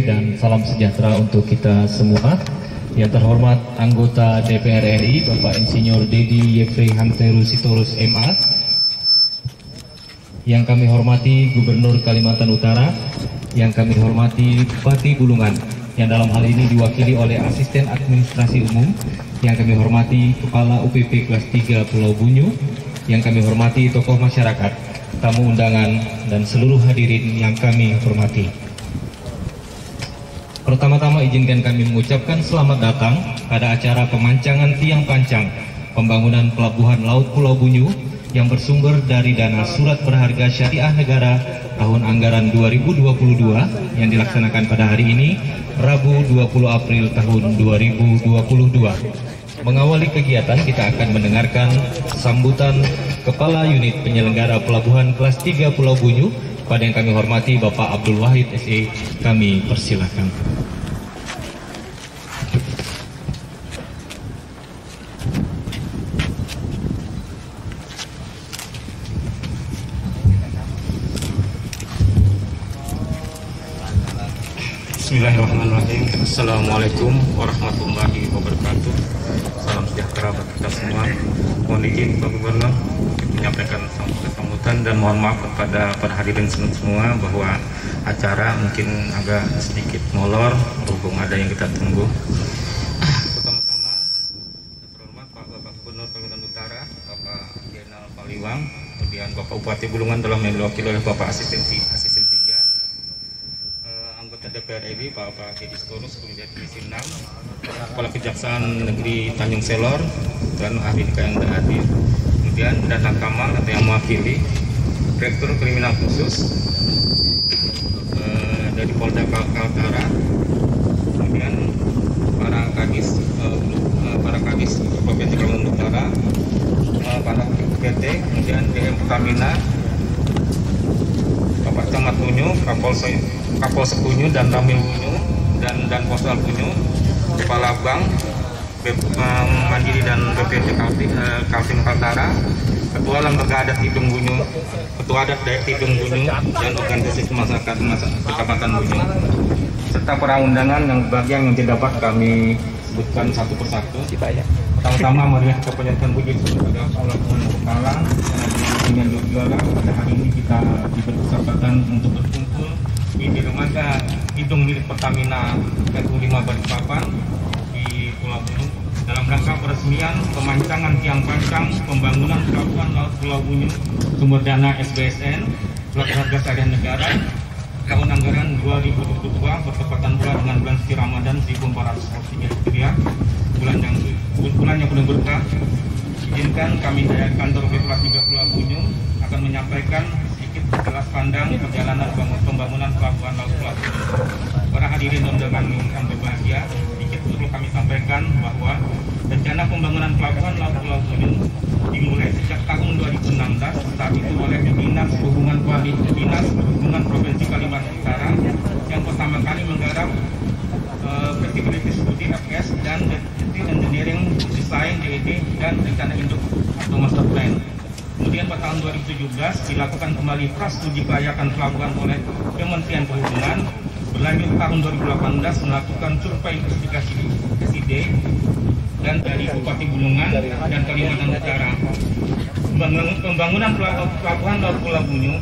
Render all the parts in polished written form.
dan salam sejahtera untuk kita semua. Yang terhormat anggota DPR RI Bapak Insinyur Dedi Yefrey Hamteru Sitorus MA. Yang kami hormati Gubernur Kalimantan Utara, yang kami hormati Bupati Bulungan, yang dalam hal ini diwakili oleh Asisten Administrasi Umum, yang kami hormati Kepala UPP Kelas 3 Pulau Bunyu, yang kami hormati tokoh masyarakat, tamu undangan, dan seluruh hadirin yang kami hormati. Pertama-tama izinkan kami mengucapkan selamat datang pada acara pemancangan tiang pancang pembangunan Pelabuhan Laut Pulau Bunyu yang bersumber dari dana surat berharga syariah negara tahun anggaran 2022 yang dilaksanakan pada hari ini, Rabu 20 April tahun 2022. Mengawali kegiatan, kita akan mendengarkan sambutan Kepala Unit Penyelenggara Pelabuhan Kelas 3 Pulau Bunyu, pada yang kami hormati Bapak Abdul Wahid SE. Kami persilakan. Bismillahirrahmanirrahim. Assalamualaikum warahmatullahi wabarakatuh. Salam sejahtera bagi kita semua. Mohon izin Pak Gubernur menyampaikan sambutan dan mohon maaf kepada para hadirin semua bahwa acara mungkin agak sedikit molor berhubung ada yang kita tunggu. Pertama-tama terhormat Bapak Gubernur Kalimantan Utara, Bapak Jenal Paliwang, kemudian Bapak Bupati Bulungan dalam yang diwakili oleh Bapak Asisten 3, anggota DPR RI Bapak Dedi Sitorus, kemudian Komisi 6, Kepala Kejaksaan Negeri Tanjung Selor, dan ahli yang hadir. Kemudian datang kamal atau yang mewakili Direktur Kriminal Khusus dari Polda Kaltara, kemudian para kadis Provinsi Kalimantan Utara, para PT, kemudian DM Pertamina, Bapak Camat Bunyu, Kapolsek Bunyu dan Ramil Bunyu, dan Postal Bunyu, Kepala Bank Mandiri dan BPT Kaltim Kaltara, Ketua Lembaga Adat Tidung Bunyu, Ketua Adat Dayak Tidung Bunyu, dan Organisasi Masyarakat Kecamatan Bunyu, serta para undangan yang bagian yang tidak dapat kami sebutkan satu persatu. Pertama-tama mari kita panjatkan puji kepada Allah Subhanahu wa Ta'ala dengan juara pada hari ini kita diberi kesempatan untuk berkumpul di dermaga Tidung milik Pertamina RU5 Balikpapan di Pulau Bunyu dalam rangka peresmian pemancangan tiang pancang pembangunan Pelabuhan Laut Pulau Bunyu sumber dana SBSN surat harga syariah negara tahun anggaran 2022 bertepatan pula dengan bulan suci Ramadan 1443 Hijriah, bulan yang penuh berkah. Izinkan kami dari kantor Kelas 3 Pulau Bunyu akan menyampaikan sedikit kelas pandang perjalanan pembangunan Pelabuhan Laut Pulau Bunyu. Para hadirin dan undangan yang berbahagia, sedikit perlu kami sampaikan bahwa rencana pembangunan Pelabuhan Laut Pulau Bunyu dimulai sejak tahun 2016 saat itu oleh Dinas Perhubungan Provinsi Kalimantan Utara yang pertama kali menggarap feasibility study FS dan detail engineering design DED dan rencana induk atau master plan. Kemudian pada tahun 2017 dilakukan kembali prastudi kelayakan pelabuhan oleh Kementerian Perhubungan. Berlanjut tahun 2018 melakukan survei investigasi SID dan dari Bupati Bulungan dan Kalimantan Utara. Pembangunan Pelabuhan Laut Pulau Bunyu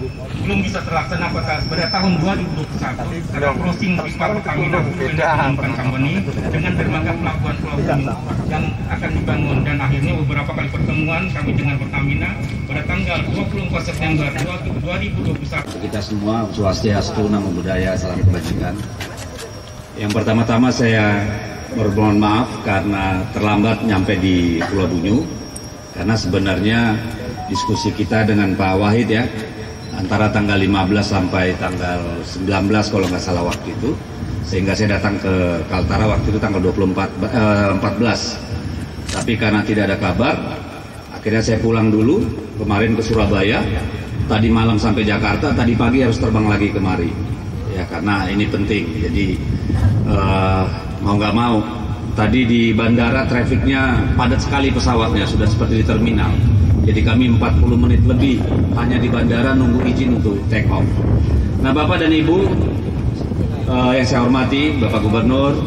belum bisa terlaksana pada tahun 2021 karena closing pipa Pertamina Independent Company dengan dermaga Pelabuhan Pulau Bunyu yang akan dibangun, dan akhirnya beberapa kali pertemuan kami dengan Pertamina pada tanggal 24 September 2021. Kita semua swastiastu, namo buddhaya, salam kebajikan. Yang pertama-tama saya bermohon maaf karena terlambat nyampe di Pulau Bunyu, karena sebenarnya diskusi kita dengan Pak Wahid ya antara tanggal 15 sampai tanggal 19 kalau nggak salah waktu itu, sehingga saya datang ke Kaltara waktu itu tanggal 14. Tapi karena tidak ada kabar, akhirnya saya pulang dulu kemarin ke Surabaya, tadi malam sampai Jakarta, tadi pagi harus terbang lagi kemari ya, karena ini penting. Jadi mau nggak mau tadi di bandara trafiknya padat sekali, pesawatnya sudah seperti di terminal. Jadi kami 40 menit lebih hanya di bandara nunggu izin untuk take off. Nah Bapak dan Ibu, Yang saya hormati Bapak Gubernur,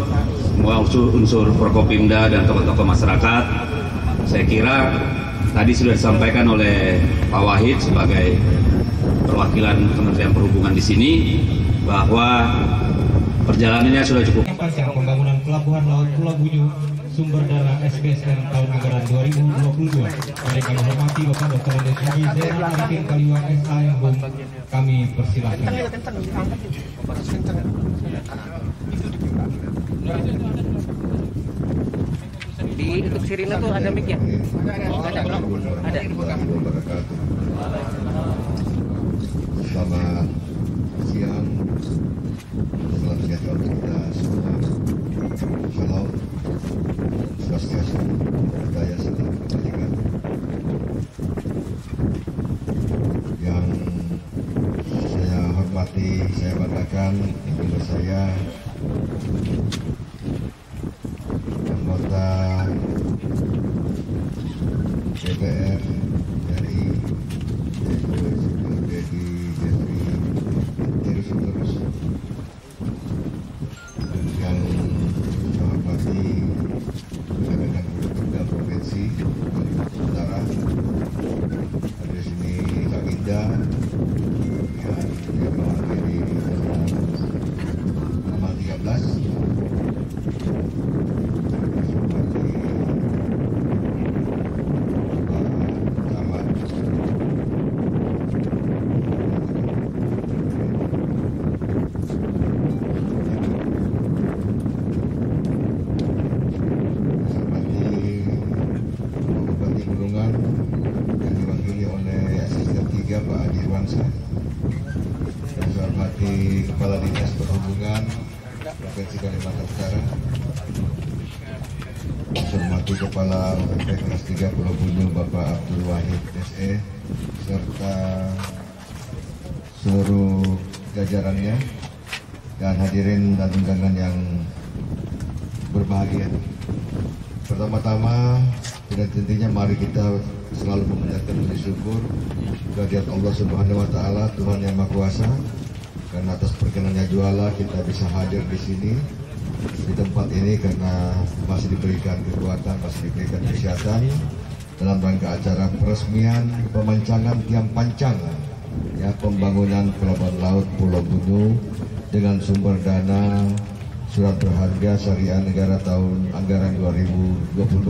semua unsur Forkopimda dan tokoh-tokoh masyarakat, saya kira tadi sudah disampaikan oleh Pak Wahid sebagai perwakilan Kementerian Perhubungan di sini bahwa perjalanannya sudah cukup panjang pembangunan Pelabuhan Laut Pulau Bunyu sumber dana SBSN tahun anggaran 2022. Mari kami hormati Bapak Dr. Andes Haji Zainal Arifin Kaliwa SA yang kami persilakan. Di untuk sirine tuh ada mic ya? Ada. Selamat siang, selamat sejahtera untuk kita semua. Salam, swastiastu, budaya serta kebajikan. Yang saya hormati, saya banggakan, ibu saya anggota DPR RI, Dedi Jeffrey Terus, yang saya hormati rekan-rekan Pemda Provinsi Kalimantan Utara, ada di sini Kak Indah, yang mewakili nomor 13. Kepala Dinas Perhubungan Provinsi Kalimantan Utara, saya hormati Kepala OMP Kelas 3 Pulau Bunyu Bapak Abdul Wahid SE serta seluruh jajarannya dan hadirin dan undangan yang berbahagia. Pertama-tama dan tentunya mari kita selalu memanjatkan puji syukur kehadirat Allah Subhanahu wa taala, Tuhan yang Maha Kuasa. Karena atas perkenannya juala kita bisa hadir di sini di tempat ini karena masih diberikan kekuatan, masih diberikan kesehatan dalam rangka acara peresmian pemancangan tiang pancang ya pembangunan Pelabuhan Laut Pulau Bunyu dengan sumber dana surat berharga syariah negara tahun anggaran 2022.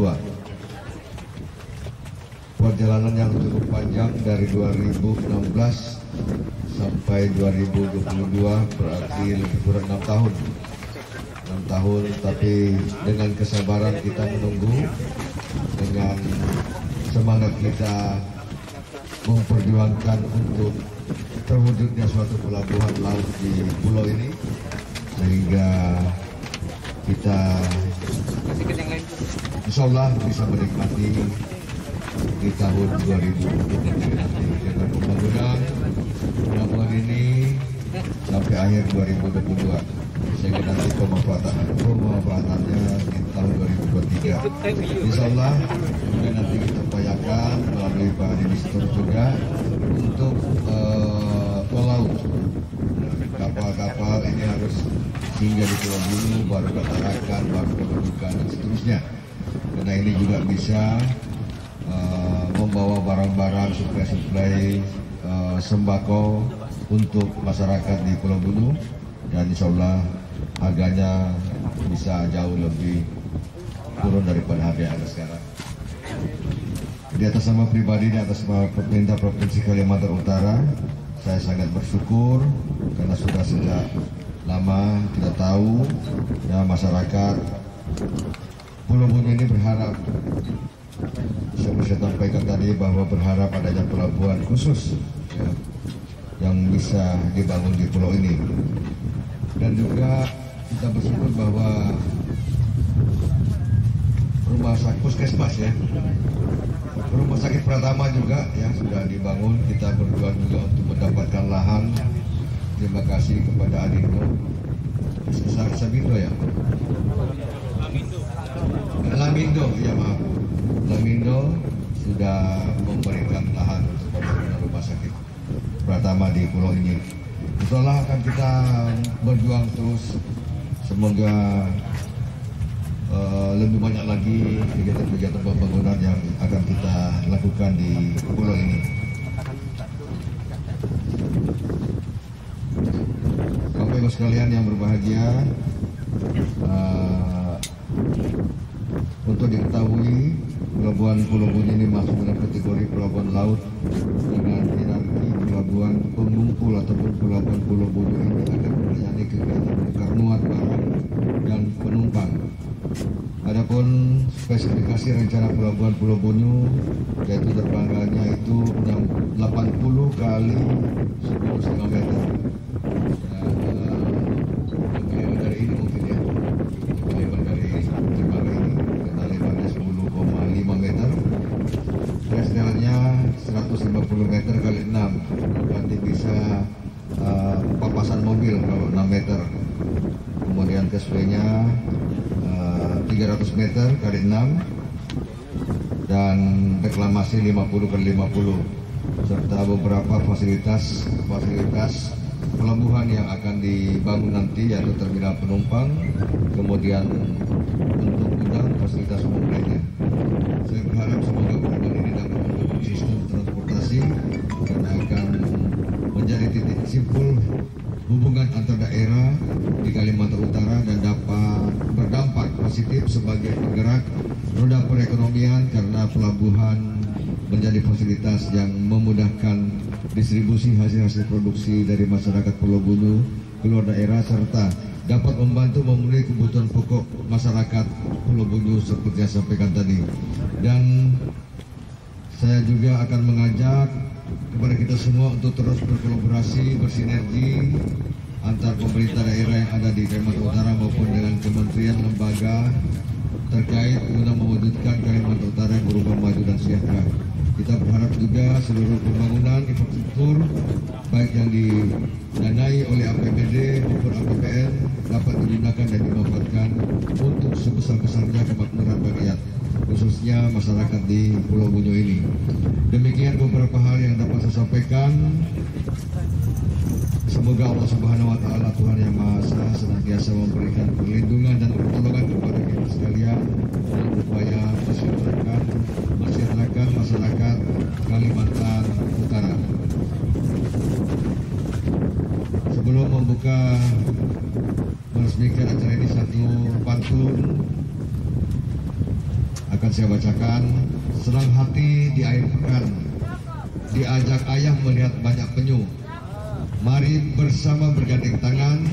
Perjalanan yang cukup panjang dari 2016 sampai 2022 berarti lebih kurang 6 tahun. 6 tahun, tapi dengan kesabaran kita menunggu, dengan semangat kita memperjuangkan untuk terwujudnya suatu pelabuhan laut di pulau ini, sehingga kita insya Allah bisa menikmati di tahun 2023 nanti dengan pembangunan pelabuhan ini sampai akhir 2022, sehingga nanti pemanfaatannya di tahun 2023. Insya Allah kemudian nanti kita upayakan melalui Pak Minister juga untuk tol laut. Kapal-kapal ini harus singgah di Pulau Bunyu, baru ketarakan, baru kedudukan dan seterusnya. Karena ini juga bisa membawa barang-barang suplai sembako untuk masyarakat di Pulau Bunyu, dan insya Allah harganya bisa jauh lebih turun daripada harga yang ada sekarang. Di atas nama pribadi, di atas nama pemerintah Provinsi Kalimantan Utara, saya sangat bersyukur karena sudah sejak lama kita tahu ya masyarakat Pulau Bunyu ini berharap, saya sampaikan tadi bahwa berharap adanya pelabuhan khusus ya, yang bisa dibangun di pulau ini, dan juga kita bersyukur bahwa rumah sakit puskesmas ya, rumah sakit Pratama juga ya sudah dibangun. Kita berjuang juga untuk mendapatkan lahan. Terima kasih kepada Adindo Sabindo ya, Lamindo ya, maaf, Lamindo sudah memberikan lahan untuk pembangunan rumah sakit Pratama di pulau ini. Insyaallah akan kita berjuang terus. Semoga lebih banyak lagi kegiatan-kegiatan pembangunan yang akan kita lakukan di pulau ini. Bapak Ibu sekalian yang berbahagia, untuk diketahui Pelabuhan Pulau Bunyu ini masuk dalam kategori pelabuhan laut dengan hierarki pelabuhan pengumpul ataupun pelabuhan Pulau Bunyu ini akan melayani kegiatan bongkar muat barang dan penumpang. Adapun spesifikasi rencana pelabuhan Pulau Bunyu yaitu dermagannya itu 80 kali 10,5 meter. Lebar dari ini mungkin ya, lebar dari dermaga ini kita lebarnya 10,5 meter. Resdelnya 150 meter kali 6, berarti bisa papasan mobil kalau 6 meter. Kemudian causeway-nya 300 meter kali 6 dan reklamasi 50 kali 50 serta beberapa fasilitas pelabuhan yang akan dibangun nanti yaitu terminal penumpang, kemudian untuk gudang fasilitas umum lainnya. Saya berharap semoga pelabuhan ini dapat membentuk sistem transportasi karena akan menjadi titik simpul hubungan antar daerah di Kalimantan Utara dan dapat berdampak positif sebagai penggerak roda perekonomian karena pelabuhan menjadi fasilitas yang memudahkan distribusi hasil-hasil produksi dari masyarakat Pulau Bunyu keluar daerah serta dapat membantu memenuhi kebutuhan pokok masyarakat Pulau Bunyu seperti yang sampaikan tadi. Dan saya juga akan mengajak kepada kita semua untuk terus berkolaborasi, bersinergi antar pemerintah daerah yang ada di Kalimantan Utara maupun dengan kementerian lembaga terkait guna mewujudkan Kalimantan Utara yang berubah maju dan sejahtera. Kita berharap juga seluruh pembangunan infrastruktur baik yang didanai oleh APBD maupun APBN dapat digunakan dan dimanfaatkan untuk sebesar-besarnya kemakmuran rakyat, khususnya masyarakat di Pulau Bunyu ini. Demikian beberapa hal yang dapat saya sampaikan. Semoga Allah Subhanahu wa Ta'ala, Tuhan Yang Maha Esa, senantiasa memberikan perlindungan dan pertolongan kepada kita sekalian dalam upaya masyarakat Kalimantan Utara. Sebelum membuka meresmikan acara ini, satu pantun akan saya bacakan. Senang hati di akhir pekan, diajak ayah melihat banyak penyu. Mari bersama bergandeng tangan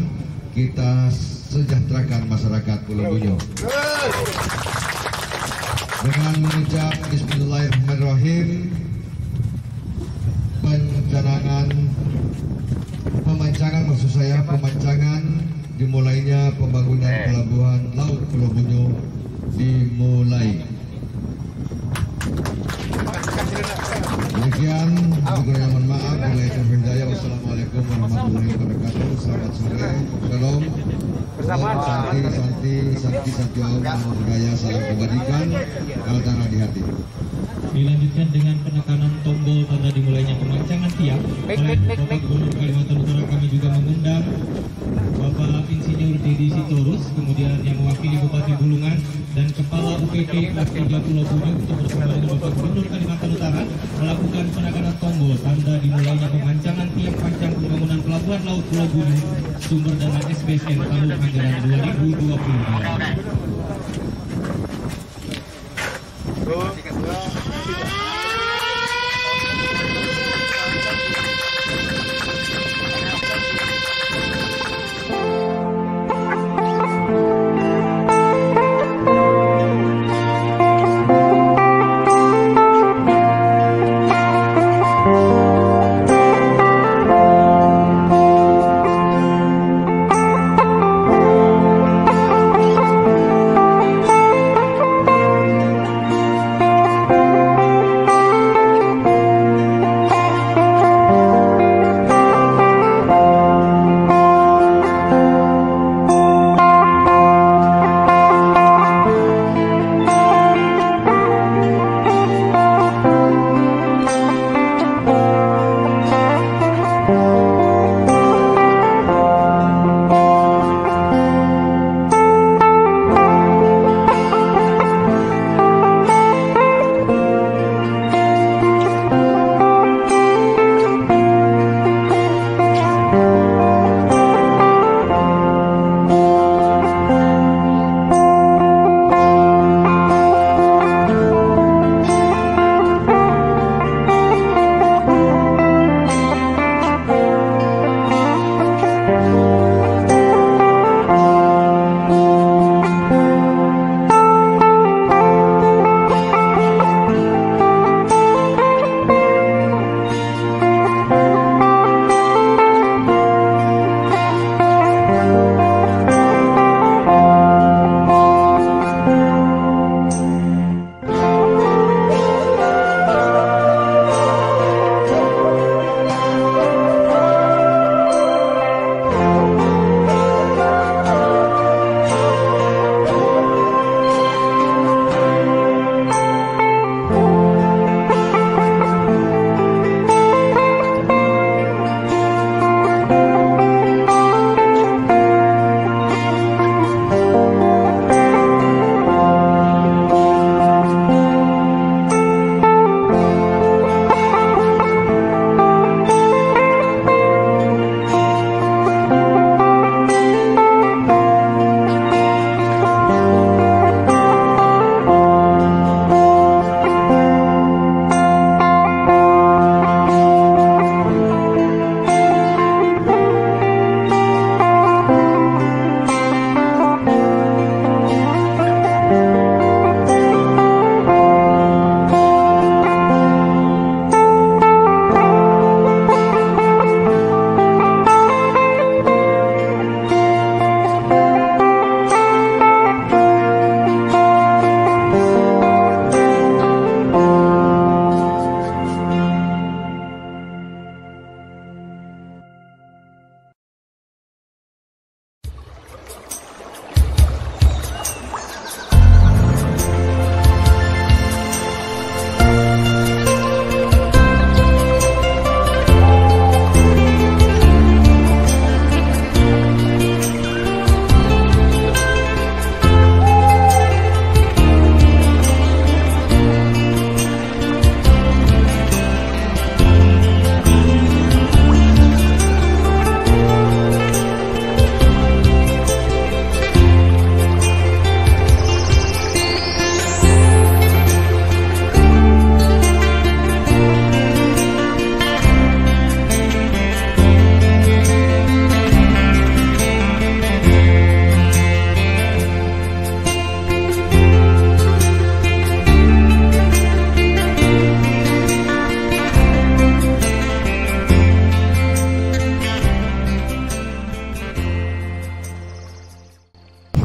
kita sejahterakan masyarakat Pulau Bunyu. Dengan mengucap Bismillahirrahmanirrahim, pemancangan dimulainya pembangunan pelabuhan laut Pulau Bunyu dimulai. Demikian, mohon maaf. Wassalamualaikum warahmatullahi wabarakatuh. Selamat sore, shalom, santi Allah, budaya, salam kebajikan, kaltara di hati. Dilanjutkan dengan penekanan tombol tanda dimulainya pemancangan tiang oleh Bapak Gubernur Kalimantan Utara. Kami juga mengundang Bapak Insinyur Dedi Sitorus, kemudian yang mewakili Bupati Bulungan dan Kepala UPT Kelas 3 Pulau Bunyu untuk bersama dengan Bapak Gubernur Kalimantan Utara melakukan penekanan tombol tanda dimulainya pemancangan tiang pancang pembangunan pelabuhan laut Pulau Bunyu sumber dana SBSN tahun anggaran 2020.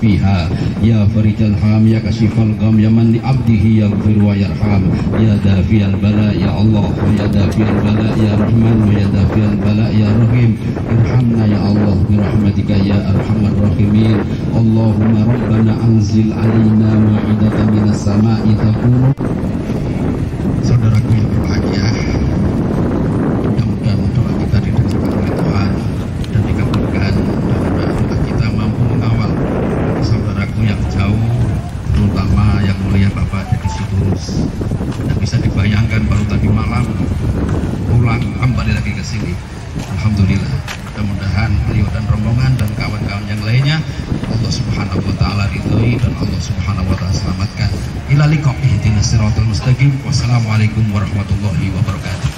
fiha ya farijal ham ya kasifal gham ya man li abdihi yaghfir wa yarham ya dafiyal bala ya Allah ya dafiyal bala ya Rahman ya dafiyal bala ya Rahim irhamna ya Allah bi rahmatika ya arhamar rahimin Allahumma rabbana anzil alaina ma'idatan minas sama'i taqulu. Saudaraku yang berbahagia, mudah-mudahan doa kita didengarkan oleh Tuhan dan dikabulkan, dan doa kita mampu mengawal saudaraku yang jauh, terutama yang mulia Bapak Deddy Sitorus. Dan bisa dibayangkan baru tadi malam pulang kembali lagi ke sini. Alhamdulillah. Mudah-mudahan beliau dan rombongan dan kawan-kawan yang lainnya Allah Subhanahu wa taala ridhoi dan Allah Subhanahu wa taala selamatkan. Ila liqa ihdinas siratal mustaqim. Wassalamualaikum warahmatullahi wabarakatuh.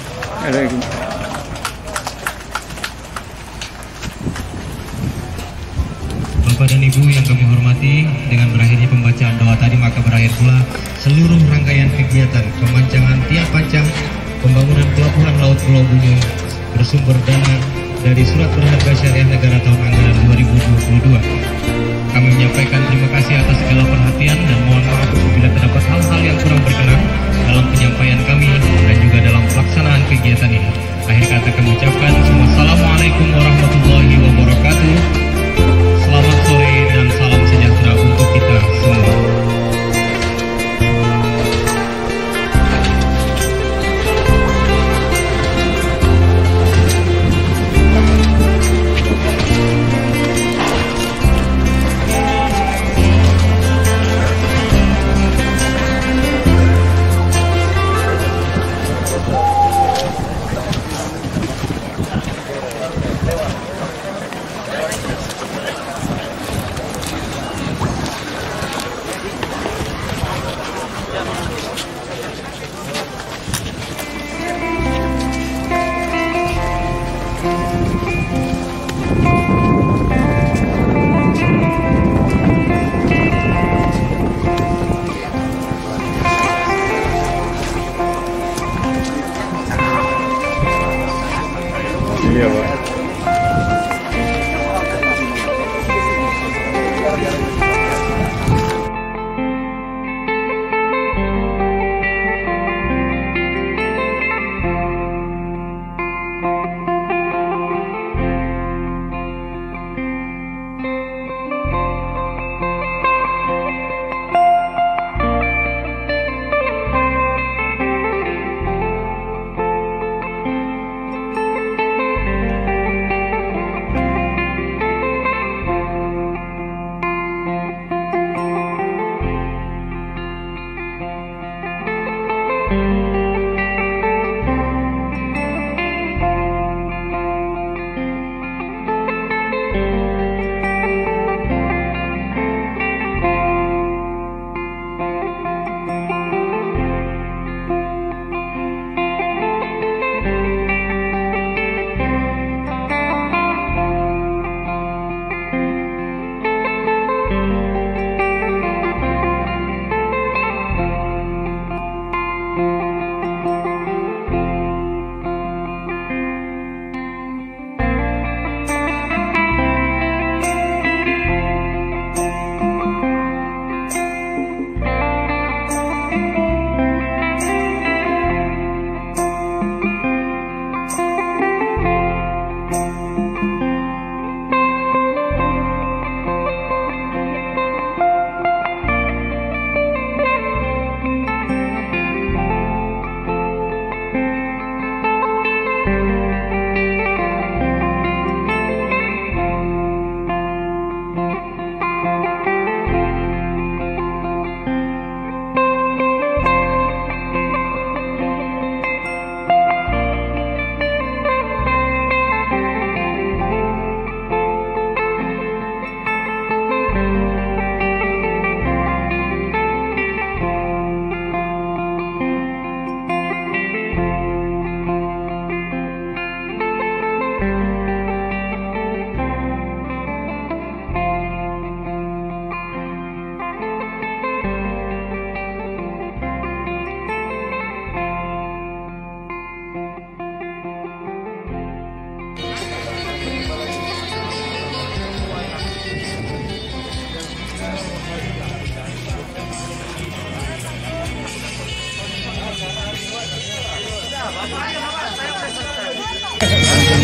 Bapak dan Ibu yang kami hormati, dengan berakhirnya pembacaan doa tadi maka berakhir pula seluruh rangkaian kegiatan pemancangan tiang pancang pembangunan pelabuhan laut Pulau Bunyu bersumber dana dari Surat Berharga Syariah Negara tahun anggaran 2022. Kami menyampaikan terima kasih atas segala perhatian dan mohon maaf apabila terdapat hal-hal yang kurang berkenan dalam penyampaian kami dan juga dalam pelaksanaan kegiatan ini. Akhir kata kami ucapkan wassalamualaikum warahmatullahi wabarakatuh. Selamat sore dan salam sejahtera untuk kita semua.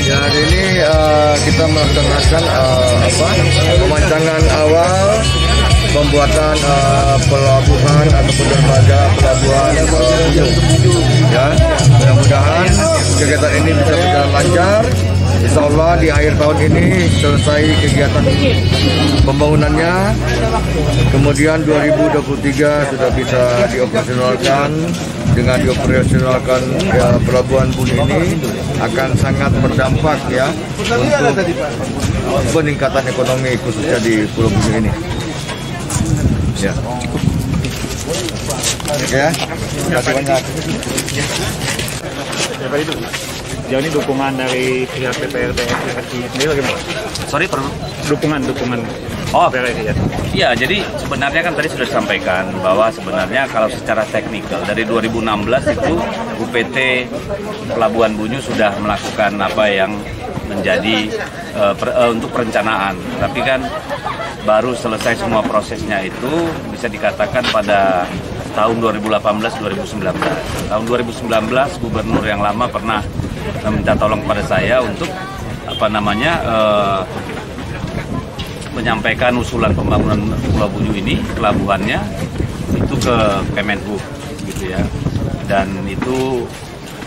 Ya, hari ini kita melaksanakan pemancangan awal pembuatan pelabuhan ataupun dermaga pelabuhan ya, mudah-mudahan kegiatan ini bisa berjalan lancar. Insya Allah di akhir tahun ini selesai kegiatan pembangunannya, kemudian 2023 sudah bisa dioperasionalkan. Dengan dioperasionalkan ya, pelabuhan Bunyu ini akan sangat berdampak ya untuk peningkatan ekonomi khususnya di Pulau Bunyu ini. Ya. Ya. Terima kasih banyak. Sejauh ini dukungan dari pihak DPRD RI sendiri bagaimana? Sorry, perlu Dukungan. Oh, DPRD ya. iya, jadi sebenarnya kan tadi sudah disampaikan bahwa sebenarnya kalau secara teknikal dari 2016 itu UPT Pelabuhan Bunyu sudah melakukan apa yang menjadi untuk perencanaan. Tapi kan baru selesai semua prosesnya itu bisa dikatakan pada tahun 2018-2019. Tahun 2019 gubernur yang lama pernah meminta tolong pada saya untuk menyampaikan usulan pembangunan Pulau Bunyu ini, pelabuhannya itu ke Kemenhub gitu ya. Dan itu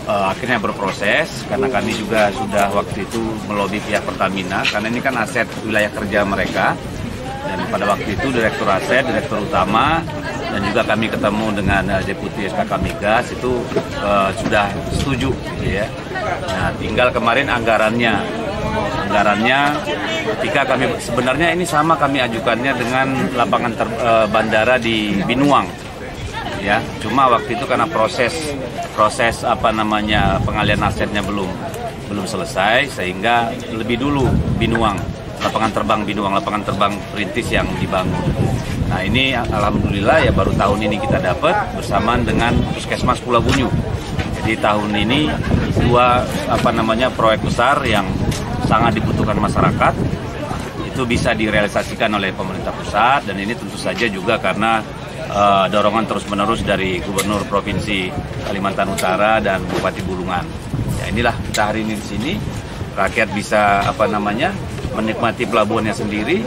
akhirnya berproses karena kami juga sudah waktu itu melobi pihak Pertamina karena ini kan aset wilayah kerja mereka. Dan pada waktu itu Direktur Aset, Direktur Utama, dan juga kami ketemu dengan Deputi SKK Migas itu sudah setuju gitu ya. Nah, tinggal kemarin anggarannya ketika kami sebenarnya ini sama kami ajukannya dengan lapangan bandara di Binuang ya, cuma waktu itu karena proses pengalian asetnya belum selesai sehingga lebih dulu Binuang, lapangan terbang perintis yang dibangun. Nah, ini alhamdulillah ya baru tahun ini kita dapat bersamaan dengan Puskesmas Pulau Bunyu. Jadi tahun ini dua proyek besar yang sangat dibutuhkan masyarakat itu bisa direalisasikan oleh pemerintah pusat, dan ini tentu saja juga karena dorongan terus-menerus dari Gubernur Provinsi Kalimantan Utara dan Bupati Bulungan. Ya, inilah kita hari ini di sini, rakyat bisa menikmati pelabuhannya sendiri.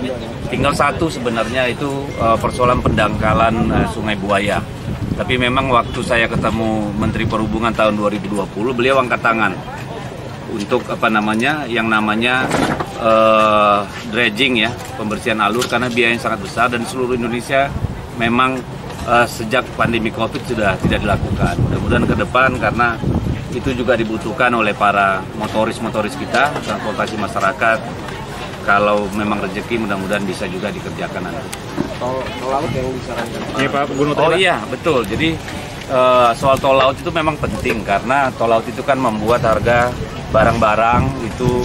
Tinggal satu sebenarnya itu persoalan pendangkalan Sungai Buaya. Tapi memang waktu saya ketemu Menteri Perhubungan tahun 2020, beliau angkat tangan untuk yang namanya dredging ya, pembersihan alur karena biayanya sangat besar dan seluruh Indonesia memang sejak pandemi Covid sudah tidak dilakukan. Mudah-mudahan ke depan karena itu juga dibutuhkan oleh para motoris kita, transportasi masyarakat. Kalau memang rezeki mudah-mudahan bisa juga dikerjakan nanti. Tol laut yang disarankan. Iya Pak Gubernur. Oh iya, betul. Jadi soal tol laut itu memang penting karena tol laut itu kan membuat harga barang-barang itu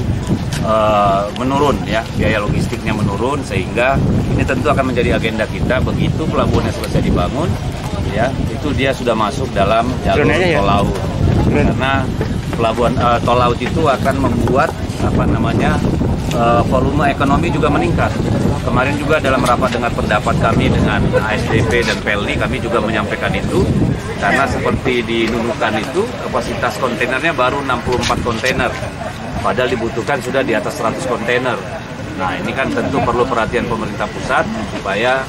menurun ya, biaya logistiknya menurun, sehingga ini tentu akan menjadi agenda kita begitu pelabuhannya selesai dibangun ya, itu dia sudah masuk dalam jalur tol laut. Karena pelabuhan tol laut itu akan membuat volume ekonomi juga meningkat. Kemarin juga dalam rapat dengar pendapat kami dengan ASDP dan Pelni, kami juga menyampaikan itu karena seperti di Nunukan itu kapasitas kontainernya baru 64 kontainer, padahal dibutuhkan sudah di atas 100 kontainer. Nah, ini kan tentu perlu perhatian pemerintah pusat supaya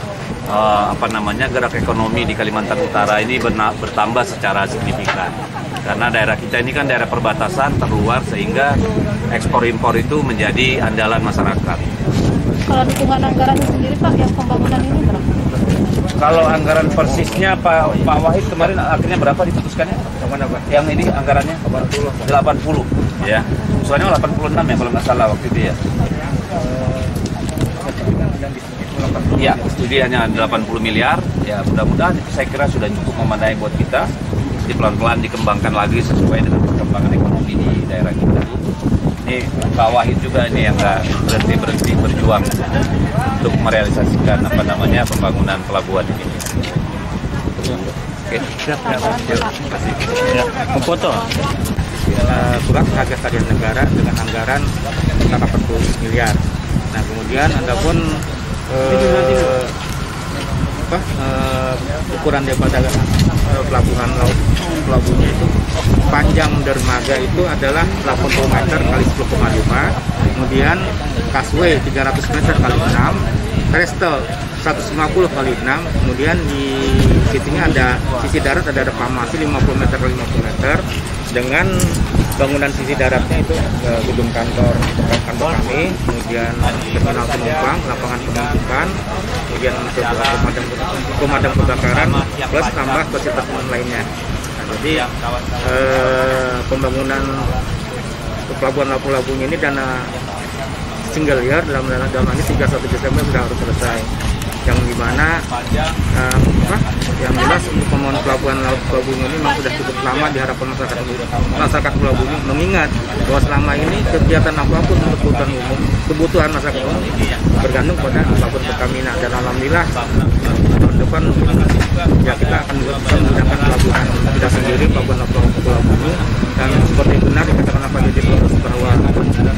gerak ekonomi di Kalimantan Utara ini bertambah secara signifikan. Karena daerah kita ini kan daerah perbatasan terluar, sehingga ekspor impor itu menjadi andalan masyarakat. Kalau dukungan anggaran sendiri Pak, yang pembangunan ini berapa? Kalau anggaran persisnya Pak Wahid kemarin akhirnya berapa diputuskannya? Yang ini anggarannya 80 ya. Soalnya 86 ya kalau nggak salah waktu itu ya. Ya, studi hanya 80 miliar. Ya, mudah-mudahan itu saya kira sudah cukup memadai buat kita. Jadi pelan-pelan dikembangkan lagi sesuai dengan perkembangan ekonomi di daerah kita. Ini Pak Wahid juga ini yang nggak berhenti berjuang untuk merealisasikan pembangunan pelabuhan ini. Oke, siap. Ya, foto. Surat Harga Sarian Negara dengan anggaran 80 miliar. Nah, kemudian ada pun ukuran daripada pelabuhan laut Pulau itu panjang dermaga itu adalah 80 meter kali 10,5, kemudian kasway 300 meter kali 6, trestle 150 kali 6, kemudian di sisinya ada sisi darat ada reklamasi 50 meter kali 50 meter dengan bangunan sisi daratnya itu gedung kantor kami, kemudian terminal penumpang, lapangan penumpukan, kemudian pemadam kebakaran plus tambah fasilitas lainnya. Nah, jadi pembangunan pelabuhan Lapu-Lapu ini dana single year dalam ini 31 Desember sudah harus selesai. Yang dimana yang jelas untuk pembangunan pelabuhan laut Pulau Bunyu ini memang sudah cukup lama diharapkan masyarakat Pulau Bunyu, mengingat bahwa selama ini kegiatan apapun untuk kebutuhan masyarakat umum bergantung pada pelabuhan Pertamina, dan alhamdulillah tahun depan ya kita akan bisa menggunakan pelabuhan kita sendiri, pelabuhan Pulau Bunyu, dan seperti benar dikatakan Pak Dirjen bahwa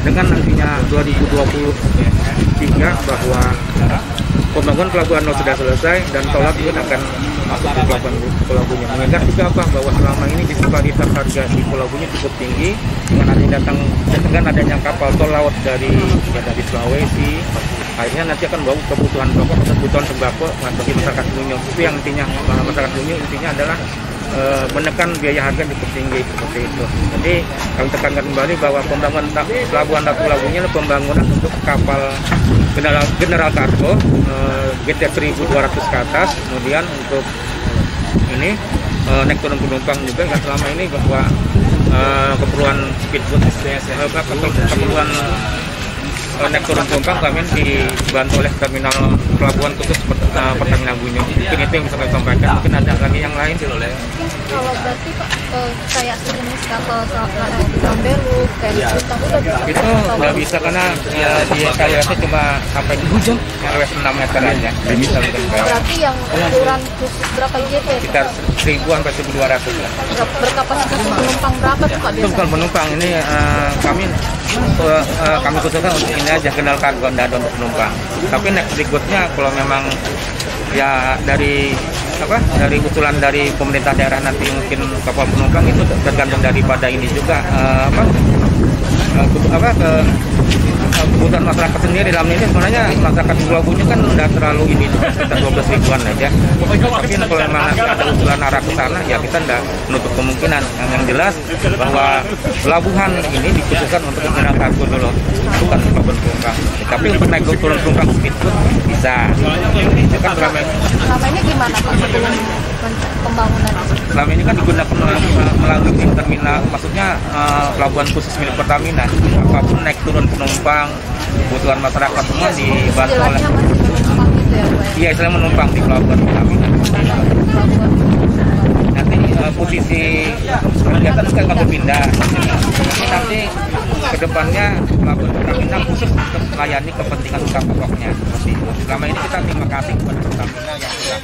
dengan nantinya 2023 bahwa pembangunan pelabuhan laut sudah selesai dan tol laut pun akan masuk ke pelabuhan Pulau Bunyu. Mengingat juga bahwa selama ini disparitas harga di Pulau Bunyu cukup tinggi dengan adanya kapal tol laut dari Sulawesi, akhirnya nanti akan bawa kebutuhan pokok atau kebutuhan sembako bagi masyarakat Bunyu. Itu yang intinya masyarakat Bunyu intinya adalah menekan biaya harga cukup tinggi seperti itu. Jadi kami tekankan kembali bahwa pembangunan pelabuhan Pulau Bunyu adalah pembangunan untuk kapal general kargo GT 1200 ke atas, kemudian untuk ini naik turun penumpang juga. Kan selama ini bahwa keperluan speedboat keperluan naik turun penumpang kami dibantu oleh terminal pelabuhan khusus Pertamina Bunyu. Mungkin itu yang bisa kami sampaikan. Mungkin ada lagi yang lain sih oleh. Kalau berarti Pak kayak sejenis kapal Samberuk kayak itu nggak bisa karena di KLS-nya cuma sampai di ujung KLS 6 meter aja. Bisa berarti yang ukuran khusus berapa JP? Sekitar 1000 sampai 1200 lah. Berkapasitas penumpang berapa tuh Pak? Itu bukan penumpang, ini kami khususkan untuk ini aja kenal kargo, tidak ada untuk penumpang. Tapi next berikutnya kalau memang ya dari usulan dari pemerintah daerah nanti mungkin kapal penumpang itu tergantung daripada ini juga kebutuhan masyarakat sendiri. Dalam ini sebenarnya masyarakat Pulau Bunyu kan udah terlalu ini juga sekitar 12 ribuan aja. Tapi kalau memang ada usulan arah ke sana ya kita tidak menutup kemungkinan. Yang jelas bahwa pelabuhan ini dikhususkan untuk menggunakan kargo dulu, bukan pelabuhan penumpang. Tapi untuk naik turun penumpang speedboat bisa. Itu kan selama ini gimana Pak sebelum pembangunan? Selama ini kan digunakan melalui terminal, maksudnya pelabuhan khusus milik Pertamina. Apapun naik turun penumpang, kebutuhan masyarakat semua dibantu oleh. Iya, istilah menumpang di pelabuhan Pertamina. Nanti posisi kegiatan kan akan berpindah. Nanti kedepannya pelabuhan Pertamina khusus untuk melayani kepentingan usaha pokoknya. Selama ini kita terima kasih kepada Pertamina yang sudah